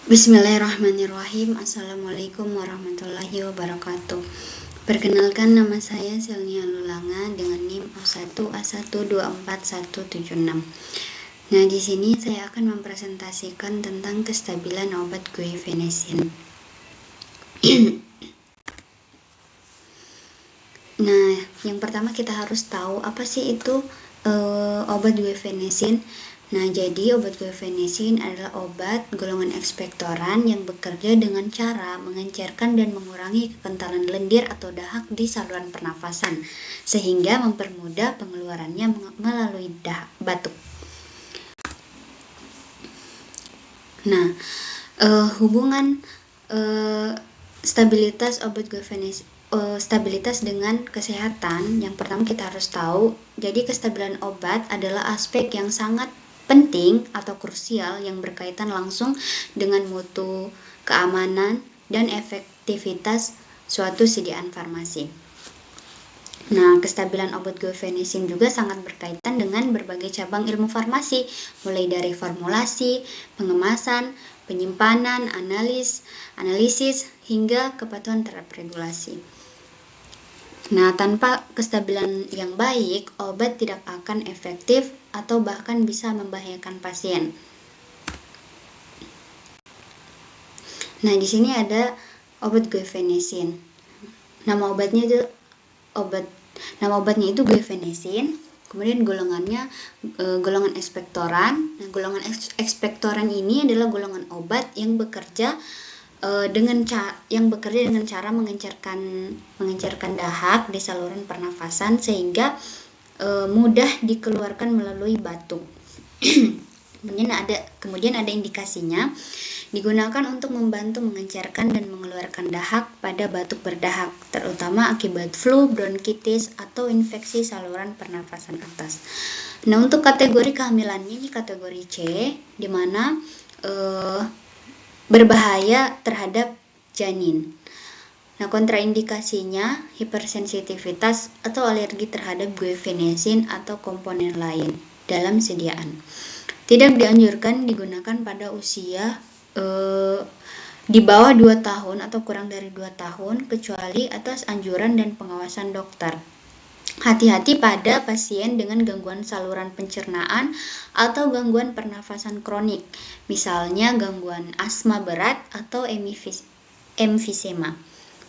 Bismillahirrahmanirrahim. Assalamualaikum warahmatullahi wabarakatuh. Perkenalkan, nama saya Selnia Lulanga dengan NIM 01A1241176. Nah, di sini saya akan mempresentasikan tentang kestabilan obat guaifenesin. Nah, yang pertama kita harus tahu apa sih itu obat guaifenesin. Nah, jadi obat guaifenesin adalah obat golongan ekspektoran yang bekerja dengan cara mengencerkan dan mengurangi kekentalan lendir atau dahak di saluran pernafasan, sehingga mempermudah pengeluarannya melalui batuk. Nah, hubungan stabilitas obat guaifenesin stabilitas dengan kesehatan, yang pertama kita harus tahu, jadi kestabilan obat adalah aspek yang sangat penting atau krusial yang berkaitan langsung dengan mutu, keamanan, dan efektivitas suatu sediaan farmasi. Nah, kestabilan obat guaifenesin juga sangat berkaitan dengan berbagai cabang ilmu farmasi, mulai dari formulasi, pengemasan, penyimpanan, analisis, hingga kepatuhan terhadap regulasi. Nah, tanpa kestabilan yang baik, obat tidak akan efektif atau bahkan bisa membahayakan pasien. Nah, di sini ada obat guaifenesin. Nama obatnya itu guaifenesin. Kemudian golongannya golongan ekspektoran. Nah, golongan ekspektoran ini adalah golongan obat yang bekerja dengan cara mengencerkan dahak di saluran pernafasan sehingga mudah dikeluarkan melalui batuk. Kemudian ada indikasinya, digunakan untuk membantu mengencerkan dan mengeluarkan dahak pada batuk berdahak, terutama akibat flu, bronkitis, atau infeksi saluran pernafasan atas. Nah, untuk kategori kehamilannya ini kategori C, di mana berbahaya terhadap janin. Nah, kontraindikasinya hipersensitivitas atau alergi terhadap guaifenesin atau komponen lain dalam sediaan. Tidak dianjurkan digunakan pada usia di bawah 2 tahun atau kurang dari 2 tahun, kecuali atas anjuran dan pengawasan dokter. Hati-hati pada pasien dengan gangguan saluran pencernaan atau gangguan pernafasan kronik, misalnya gangguan asma berat atau emfisema,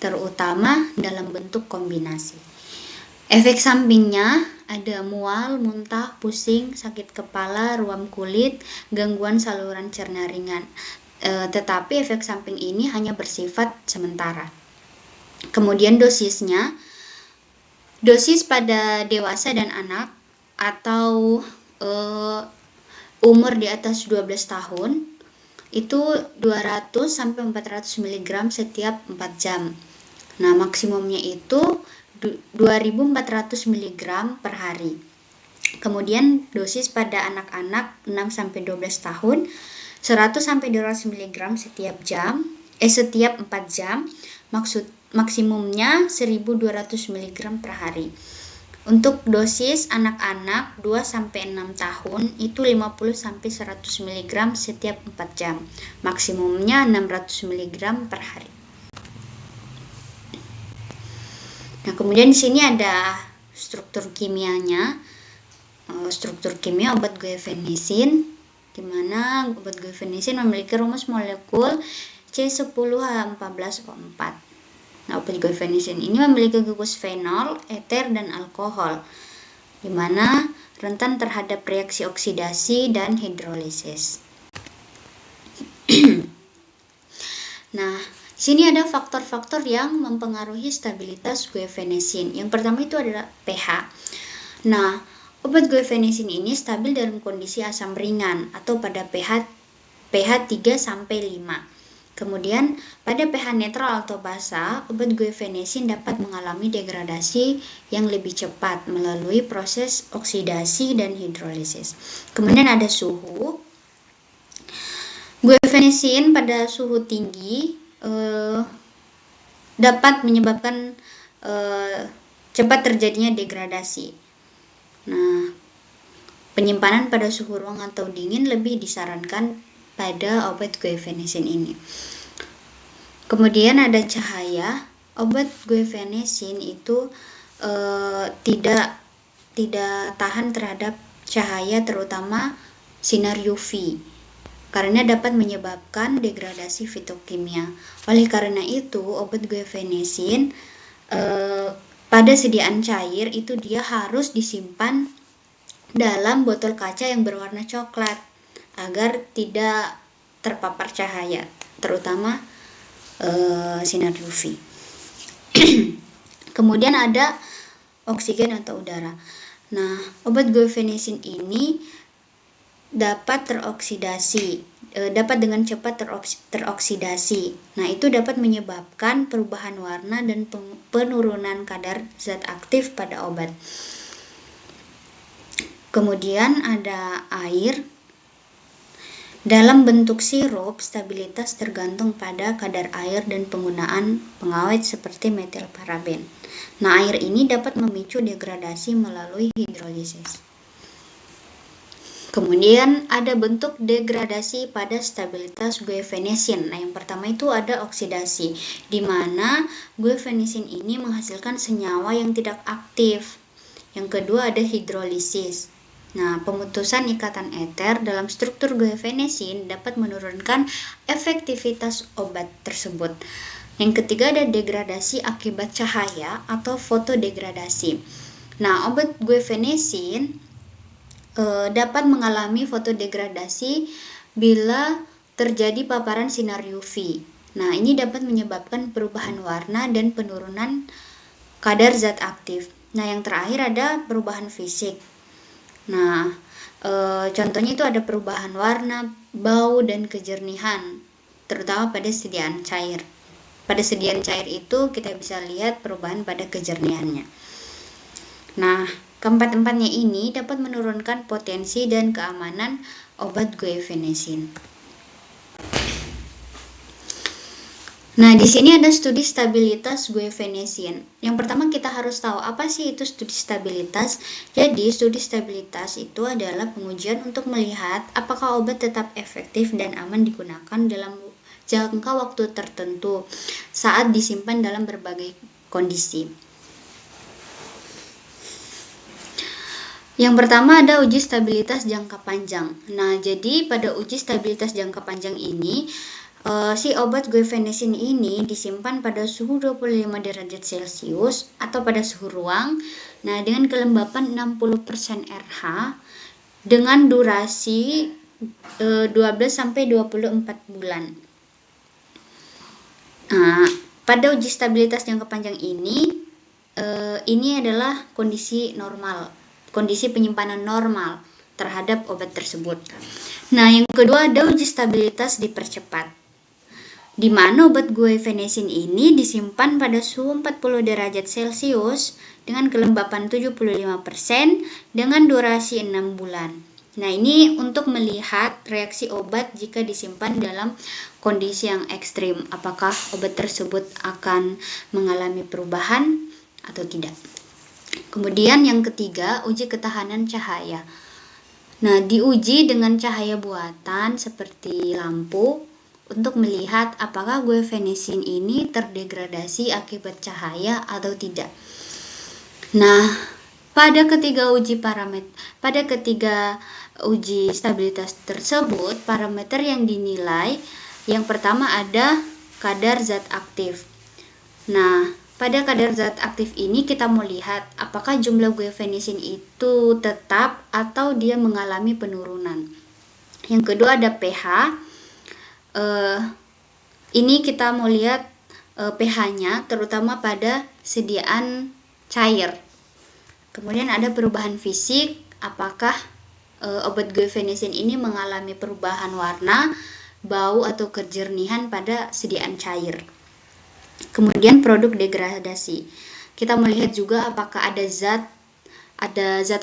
terutama dalam bentuk kombinasi. Efek sampingnya ada mual, muntah, pusing, sakit kepala, ruam kulit, gangguan saluran cerna ringan. Tetapi efek samping ini hanya bersifat sementara. Kemudian dosis pada dewasa dan anak atau umur di atas 12 tahun itu 200 sampai 400 mg setiap 4 jam. Nah, maksimumnya itu 2400 mg per hari. Kemudian dosis pada anak-anak 6 sampai 12 tahun 100 sampai 200 mg setiap 4 jam. Maksimumnya 1200 mg per hari. Untuk dosis anak-anak 2 sampai 6 tahun itu 50 sampai 100 mg setiap 4 jam. Maksimumnya 600 mg per hari. Nah, kemudian di sini ada struktur kimianya. Struktur kimia obat guaifenesin, di mana obat guaifenesin memiliki rumus molekul C10H14O4. Nah, obat guaifenesin ini memiliki gugus fenol, eter, dan alkohol, di mana rentan terhadap reaksi oksidasi dan hidrolisis. Nah, sini ada faktor-faktor yang mempengaruhi stabilitas guaifenesin. Yang pertama itu adalah pH. Nah, obat guaifenesin ini stabil dalam kondisi asam ringan atau pada pH 3 sampai 5. Kemudian pada pH netral atau basa, obat guaifenesin dapat mengalami degradasi yang lebih cepat melalui proses oksidasi dan hidrolisis. Kemudian ada suhu. Guaifenesin pada suhu tinggi dapat menyebabkan cepat terjadinya degradasi. Nah, penyimpanan pada suhu ruang atau dingin lebih disarankan pada obat guaifenesin ini. Kemudian ada cahaya. Obat guaifenesin itu tidak tahan terhadap cahaya, terutama sinar UV, karena dapat menyebabkan degradasi fitokimia. Oleh karena itu, obat guaifenesin pada sediaan cair itu dia harus disimpan dalam botol kaca yang berwarna coklat agar tidak terpapar cahaya, terutama sinar UV. Kemudian ada oksigen atau udara. Nah, obat guaifenesin ini dapat dapat dengan cepat teroksidasi. Nah, itu dapat menyebabkan perubahan warna dan penurunan kadar zat aktif pada obat. Kemudian ada air. Dalam bentuk sirup, stabilitas tergantung pada kadar air dan penggunaan pengawet seperti metilparaben. Nah, air ini dapat memicu degradasi melalui hidrolisis. Kemudian ada bentuk degradasi pada stabilitas guaifenesin. Nah, yang pertama itu ada oksidasi, di mana guaifenesin ini menghasilkan senyawa yang tidak aktif. Yang kedua ada hidrolisis. Nah, pemutusan ikatan eter dalam struktur guaifenesin dapat menurunkan efektivitas obat tersebut. Yang ketiga ada degradasi akibat cahaya atau fotodegradasi. Nah, obat guaifenesin dapat mengalami fotodegradasi bila terjadi paparan sinar UV. Nah, ini dapat menyebabkan perubahan warna dan penurunan kadar zat aktif. Nah, yang terakhir ada perubahan fisik. Nah, contohnya itu ada perubahan warna, bau, dan kejernihan, terutama pada sediaan cair. Pada sediaan cair itu kita bisa lihat perubahan pada kejernihannya. Nah, keempat-empatnya ini dapat menurunkan potensi dan keamanan obat guaifenesin. Nah, di sini ada studi stabilitas guaifenesin. Yang pertama kita harus tahu apa sih itu studi stabilitas. Jadi, studi stabilitas itu adalah pengujian untuk melihat apakah obat tetap efektif dan aman digunakan dalam jangka waktu tertentu saat disimpan dalam berbagai kondisi. Yang pertama ada uji stabilitas jangka panjang. Nah, jadi pada uji stabilitas jangka panjang ini si obat guaifenesin ini disimpan pada suhu 25 derajat Celcius atau pada suhu ruang. Nah, dengan kelembapan 60% RH dengan durasi 12 sampai 24 bulan. Nah, pada uji stabilitas jangka panjang ini adalah kondisi normal, kondisi penyimpanan normal terhadap obat tersebut. Nah, yang kedua ada uji stabilitas dipercepat, di mana obat guaifenesin ini disimpan pada suhu 40 derajat Celcius dengan kelembapan 75% dengan durasi 6 bulan. Nah, ini untuk melihat reaksi obat jika disimpan dalam kondisi yang ekstrim, apakah obat tersebut akan mengalami perubahan atau tidak. Kemudian yang ketiga, uji ketahanan cahaya. Nah, diuji dengan cahaya buatan seperti lampu untuk melihat apakah guaifenesin ini terdegradasi akibat cahaya atau tidak. Nah, pada ketiga uji stabilitas tersebut, parameter yang dinilai yang pertama ada kadar zat aktif. Nah, pada kadar zat aktif ini kita mau lihat apakah jumlah guaifenesin itu tetap atau dia mengalami penurunan. Yang kedua ada pH. Ini kita mau lihat pH-nya terutama pada sediaan cair. Kemudian ada perubahan fisik, apakah obat guaifenesin ini mengalami perubahan warna, bau atau kejernihan pada sediaan cair. Kemudian produk degradasi. Kita melihat juga apakah ada zat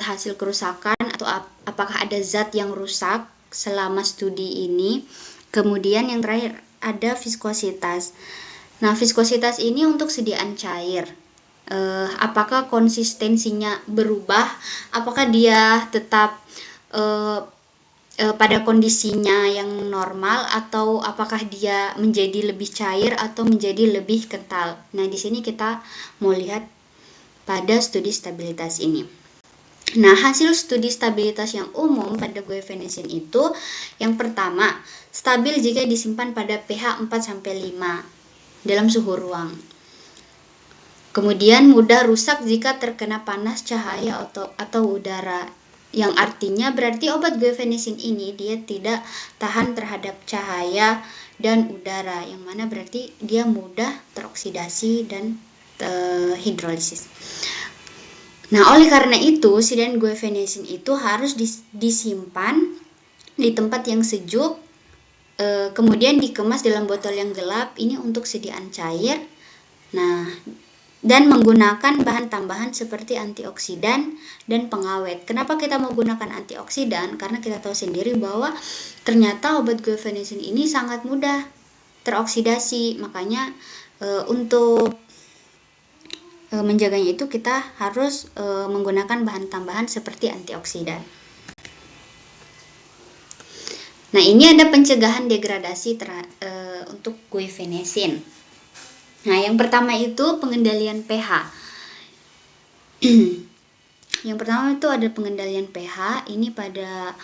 hasil kerusakan atau apakah ada zat yang rusak selama studi ini. Kemudian yang terakhir ada viskositas. Nah, viskositas ini untuk sediaan cair. Apakah konsistensinya berubah? Apakah dia tetap pada kondisinya yang normal, atau apakah dia menjadi lebih cair atau menjadi lebih kental. Nah, di sini kita mau lihat pada studi stabilitas ini. Nah, hasil studi stabilitas yang umum pada guaifenesin itu, yang pertama, stabil jika disimpan pada pH 4-5 dalam suhu ruang. Kemudian mudah rusak jika terkena panas, cahaya, atau udara. Yang artinya berarti obat guaifenesin ini dia tidak tahan terhadap cahaya dan udara, yang mana berarti dia mudah teroksidasi dan hidrolisis. Nah, oleh karena itu sidan guaifenesin itu harus disimpan di tempat yang sejuk, kemudian dikemas dalam botol yang gelap, ini untuk sediaan cair. Nah, dan menggunakan bahan tambahan seperti antioksidan dan pengawet. Kenapa kita mau gunakan antioksidan? Karena kita tahu sendiri bahwa ternyata obat guaifenesin ini sangat mudah teroksidasi. Makanya untuk menjaganya itu kita harus menggunakan bahan tambahan seperti antioksidan. Nah, ini ada pencegahan degradasi untuk guaifenesin. Nah, yang pertama itu pengendalian pH. Yang pertama itu ada pengendalian pH, ini pada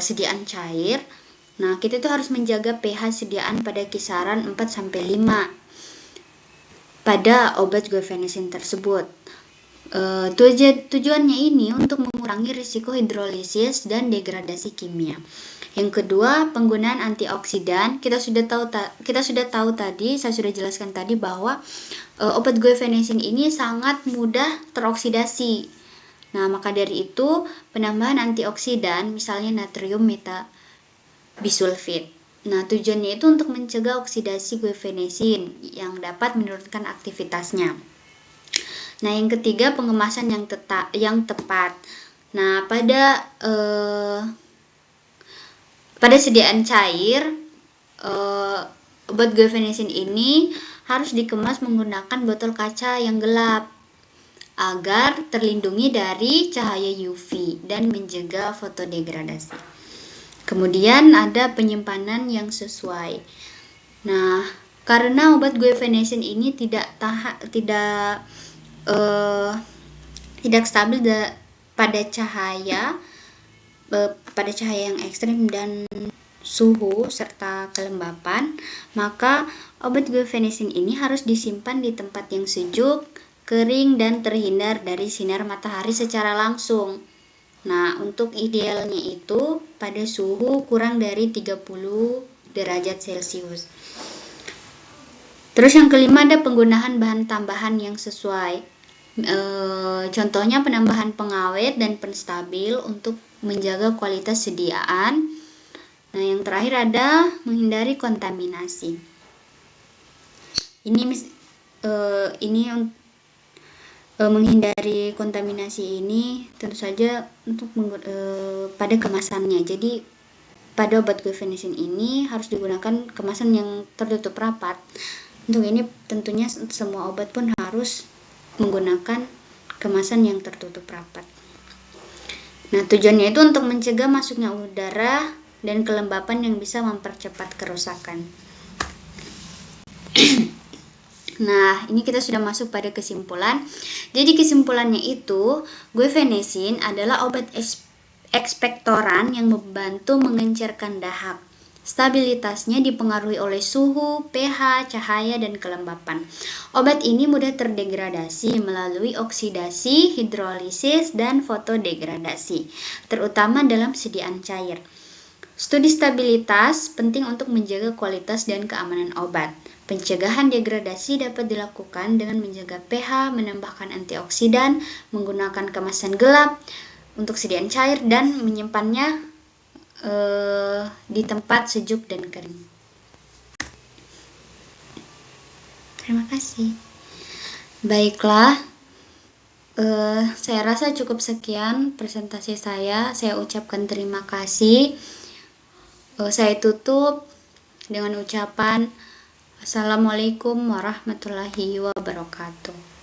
sediaan cair. Nah, kita tuh harus menjaga pH sediaan pada kisaran 4-5 pada obat guaifenesin tersebut. Tujuannya ini untuk mengurangi risiko hidrolisis dan degradasi kimia. Yang kedua, penggunaan antioksidan. Kita sudah tahu tadi, saya sudah jelaskan tadi bahwa obat guaifenesin ini sangat mudah teroksidasi. Nah, maka dari itu penambahan antioksidan, misalnya natrium metabisulfit. Nah, tujuannya itu untuk mencegah oksidasi guaifenesin yang dapat menurunkan aktivitasnya. Nah, yang ketiga, pengemasan yang tepat. Nah, pada sediaan cair, obat guaifenesin ini harus dikemas menggunakan botol kaca yang gelap agar terlindungi dari cahaya UV dan mencegah fotodegradasi. Kemudian ada penyimpanan yang sesuai. Nah, karena obat guaifenesin ini tidak stabil pada cahaya yang ekstrim dan suhu serta kelembapan, maka obat guaifenesin ini harus disimpan di tempat yang sejuk, kering, dan terhindar dari sinar matahari secara langsung. Nah, untuk idealnya itu pada suhu kurang dari 30 derajat Celcius. Terus yang kelima ada penggunaan bahan tambahan yang sesuai. Contohnya penambahan pengawet dan penstabil untuk menjaga kualitas sediaan. Nah, yang terakhir ada menghindari kontaminasi. Menghindari kontaminasi ini tentu saja untuk pada kemasannya. Jadi pada obat guaifenesin ini harus digunakan kemasan yang tertutup rapat. Untuk ini tentunya semua obat pun harus menggunakan kemasan yang tertutup rapat. Nah, tujuannya itu untuk mencegah masuknya udara dan kelembapan yang bisa mempercepat kerusakan. Nah, ini kita sudah masuk pada kesimpulan. Jadi kesimpulannya itu, guaifenesin adalah obat ekspektoran yang membantu mengencerkan dahak. Stabilitasnya dipengaruhi oleh suhu, pH, cahaya, dan kelembapan. Obat ini mudah terdegradasi melalui oksidasi, hidrolisis, dan fotodegradasi, terutama dalam sediaan cair. Studi stabilitas penting untuk menjaga kualitas dan keamanan obat. Pencegahan degradasi dapat dilakukan dengan menjaga pH, menambahkan antioksidan, menggunakan kemasan gelap untuk sediaan cair, dan menyimpannya di tempat sejuk dan kering. Terima kasih. Baiklah, saya rasa cukup sekian presentasi saya. Saya ucapkan terima kasih. Saya tutup dengan ucapan Assalamualaikum warahmatullahi wabarakatuh.